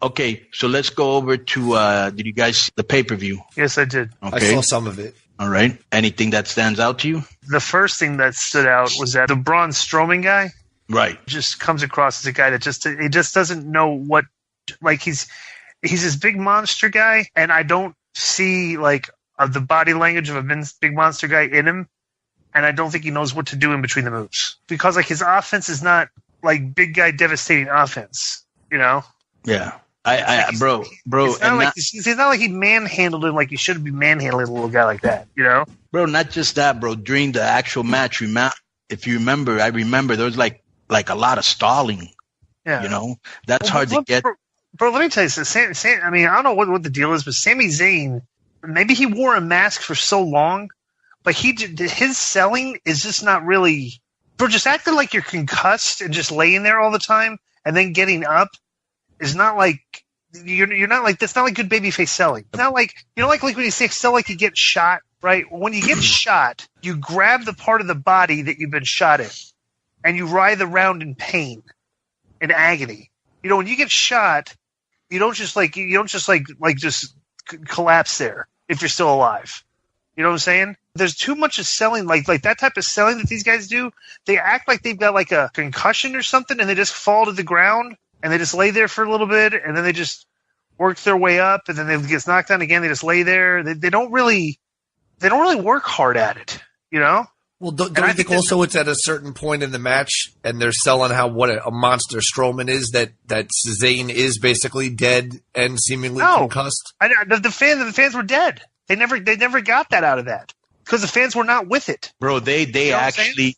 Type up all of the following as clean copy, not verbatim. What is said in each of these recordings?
Okay, so let's go over to, did you guys see the pay-per-view? Yes, I did. Okay. I saw some of it. All right. Anything that stands out to you? The first thing that stood out was that the Braun Strowman guy Right. just comes across as a guy that he just doesn't know what, like he's this big monster guy, and I don't see like the body language of a big monster guy in him, and I don't think he knows what to do in between the moves because like his offense is not like big guy devastating offense, you know? Yeah. Bro. It's not like he's not like he manhandled him like he should be manhandling a little guy like that, you know? Bro, not just that, bro. During the actual match, if you remember, I remember there was like a lot of stalling. Yeah. You know? That's hard to get. Bro, let me tell you something. I mean, I don't know what the deal is, but Sami Zayn, maybe he wore a mask for so long, but his selling is just not really. Bro, just acting like you're concussed and just laying there all the time and then getting up is not like you're not like that's not like good babyface selling. It's not like like when you sell like you get shot, right? When you get shot, you grab the part of the body that you've been shot in, and you writhe around in pain, in agony. You know, when you get shot, you don't just collapse there if you're still alive. You know what I'm saying? There's too much of selling, like that type of selling that these guys do. They act like they've got like a concussion or something, and they just fall to the ground. And they just lay there for a little bit, and then they just work their way up, and then they get knocked down again. They just lay there. They don't really work hard at it, you know. Well, don't you think also it's at a certain point in the match, and they're selling what a monster Strowman is that Zayn is basically dead and seemingly concussed. The fans were dead. They never got that out of that because the fans were not with it. Bro, they actually,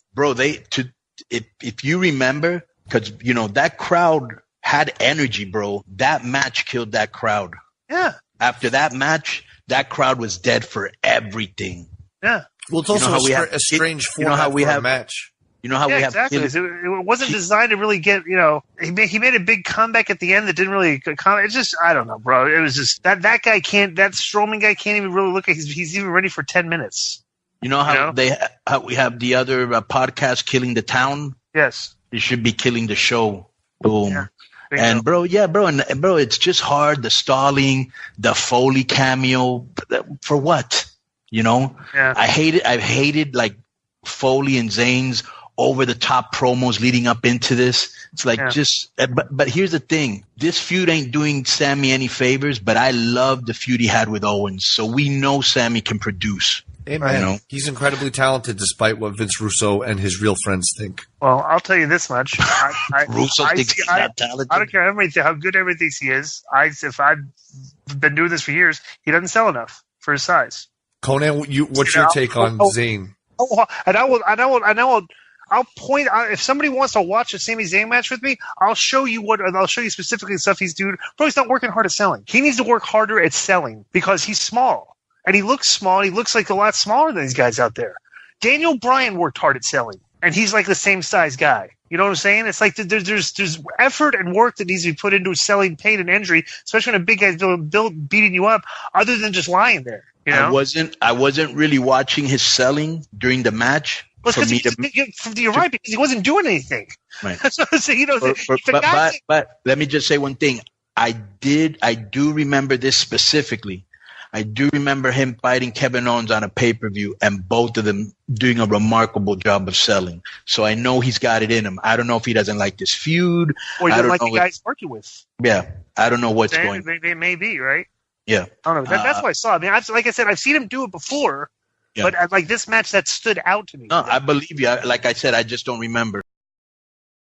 if you remember, because that crowd had energy, bro. That match killed that crowd. Yeah. After that match, that crowd was dead for everything. Yeah. Well, it's also a strange format for a match. You know how we have exactly. It wasn't designed to really get, he made a big comeback at the end that didn't really come. It's just, I don't know, bro. It was just that guy that Strowman guy can't even really look like he's even ready for 10 minutes. You know how how we have the other podcast Killing the Town? Yes. It should be Killing the Show. Boom. Yeah. And bro, it's just hard. The stalling, the Foley cameo, for what? Yeah. I've hated like Foley and Zayns over the top promos leading up into this. It's like but here's the thing. This feud ain't doing Sami any favors, but I love the feud he had with Owens. So we know Sami can produce. Amen. He's incredibly talented despite what Vince Russo and his real friends think. Well, I'll tell you this much. Russo thinks he's not talented. I don't care how good everybody thinks he is. If I've been doing this for years, he doesn't sell enough for his size. Conan, what's your take on Zayn? I'll point out if somebody wants to watch a Sami Zayn match with me, I'll show you specifically the stuff he's doing. Bro, he's not working hard at selling. He needs to work harder at selling because he's small. And he looks small. He looks like a lot smaller than these guys out there. Daniel Bryan worked hard at selling, and he's like the same size guy. You know what I'm saying? It's like there's effort and work that needs to be put into selling pain and injury, especially when a big guy's beating you up, other than just lying there. You know? I wasn't really watching his selling during the match. Well, you're right, because he wasn't doing anything. Right. But let me just say one thing. I do remember this specifically. I do remember him fighting Kevin Owens on a pay-per-view and both of them doing a remarkable job of selling. So I know he's got it in him. I don't know if he doesn't like this feud. Or he doesn't like the guys working with. Yeah. I don't know what's going on. It may be, right? Yeah. I don't know. That's what I saw. I mean, like I said, I've seen him do it before, but like this match that stood out to me. No, I believe you. Like I said, I just don't remember.